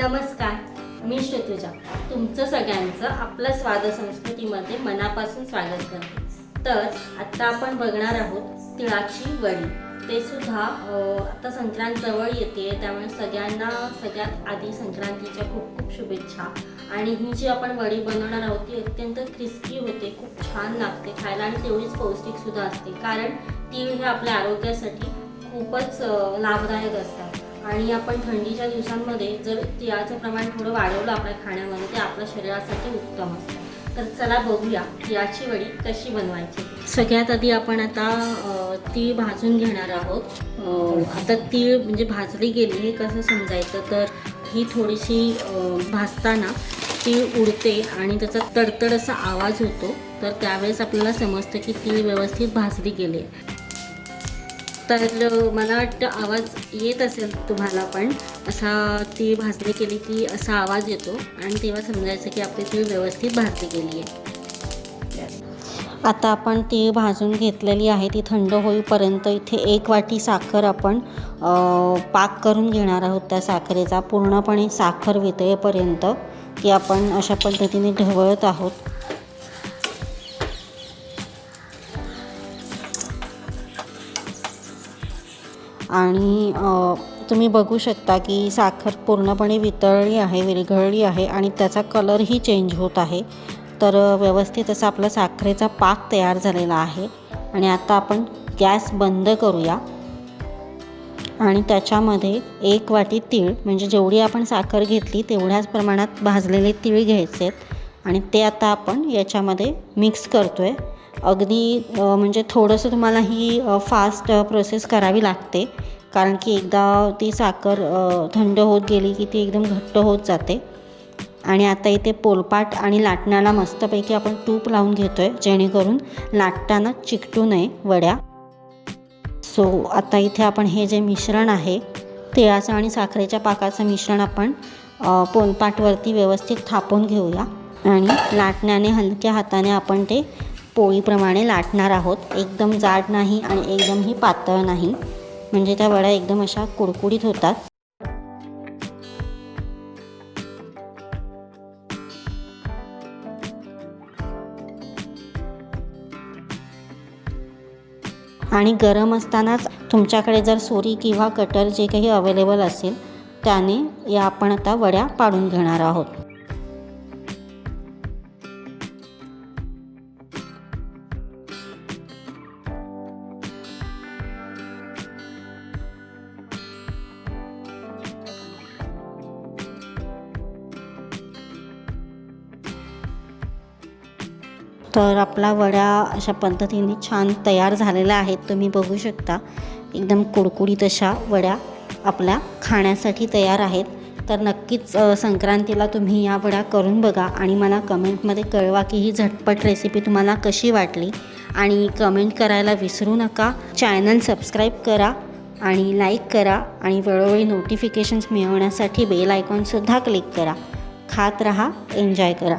नमस्कार, मी श्रुतुजा. तुमचं सगळ्यांचं आपलं स्वाद संस्कृतीमध्ये मनापासून स्वागत करते. तर आता आपण बघणार आहोत तिळाची वडी. ते सुद्धा आता संक्रांत जवळ येते, त्यामुळे सगळ्यांना सगळ्यात आधी संक्रांतीच्या खूप खूप शुभेच्छा. आणि ही जी आपण वडी बनवणार आहोत ती अत्यंत क्रिस्पी होते, खूप छान लागते खायला आणि तेवढीच पौष्टिकसुद्धा असते. कारण तीळ हे आपल्या आरोग्यासाठी खूपच लाभदायक असतात. आणि आपण थंडीच्या दिवसांमध्ये जर तिळाचं प्रमाण थोडं वाढवलं आपल्या खाण्यामध्ये ते आपल्या शरीरासाठी उत्तम असतं. तर चला बघूया तिळाची वडी कशी बनवायची. सगळ्यात आधी आपण आता तीळ भाजून घेणार आहोत. आता तीळ म्हणजे भाजली गेली हे कसं समजायचं, तर ही थोडीशी भाजताना तीळ उडते आणि त्याचा तडतड असा आवाज होतो. तर त्यावेळेस आपल्याला समजतं की तीळ व्यवस्थित भाजली गेली. तर मला वाटतं आवाज येत असेल तुम्हाला, पण असा तीळ भाजली गेली की असा आवाज येतो आणि तेव्हा समजायचं की आपली तीळ व्यवस्थित भाजली गेली आहे. आता आपण तीळ भाजून घेतलेली आहे, ती थंड होईपर्यंत इथे 1 वाटी साखर आपण पाक करून घेणार आहोत. त्या साखरेचा पूर्णपणे साखर वितळेपर्यंत ती आपण अशा पद्धतीने ढवळत आहोत. आणि तुम्ही बघू शकता की साखर पूर्णपणे वितळली आहे, विरघळली आहे आणि त्याचा कलरही चेंज होत आहे. तर व्यवस्थित असा आपला साखरेचा पाक तयार झालेला आहे. आणि आता आपण गॅस बंद करूया आणि त्याच्यामध्ये 1 वाटी तीळ, म्हणजे जेवढी आपण साखर घेतली तेवढ्याच प्रमाणात भाजलेले तीळ घ्यायचे आहेत आणि ते आता आपण याच्यामध्ये मिक्स करतो आहे. अगदी म्हणजे थोडंसं तुम्हाला ही फास्ट प्रोसेस करावी लागते, कारण की एकदा ती साखर थंड होत गेली की ती एकदम घट्ट होत जाते. आणि आता इथे पोलपाट आणि लाटण्याला मस्तपैकी आपण तूप लावून घेतो आहे, जेणेकरून लाटताना चिकटू नये वड्या. सो आता इथे आपण हे जे मिश्रण आहे तिळाचं आणि साखरेच्या पाकाचं मिश्रण आपण पोलपाटवरती व्यवस्थित थापून घेऊया आणि लाटण्याने हलक्या हाताने आपण ते पोळीप्रमाणे लाटणार आहोत. एकदम जाड नाही आणि एकदमही पातळ नाही, म्हणजे त्या वड्या एकदम अशा कुडकुडीत होतात. आणि गरम असतानाच तुमच्याकडे जर सुरी किंवा कटर जे काही अवेलेबल असेल त्याने या आपण आता वड्या पाडून घेणार आहोत. तर आपला वड्या अशा पद्धतीने छान तयार झालेल्या आहेत. तुम्ही बघू शकता एकदम कुडकुडीत अशा वड्या आपल्या खाण्यासाठी तयार आहेत. तर नक्कीच संक्रांतीला तुम्ही या वड्या करून बघा आणि मला कमेंटमध्ये कळवा की ही झटपट रेसिपी तुम्हाला कशी वाटली. आणि कमेंट करायला विसरू नका. चॅनल सबस्क्राईब करा आणि लाईक करा आणि वेळोवेळी नोटिफिकेशन्स मिळवण्यासाठी बेल आयकॉनसुद्धा क्लिक करा. खात रहा, एन्जॉय करा.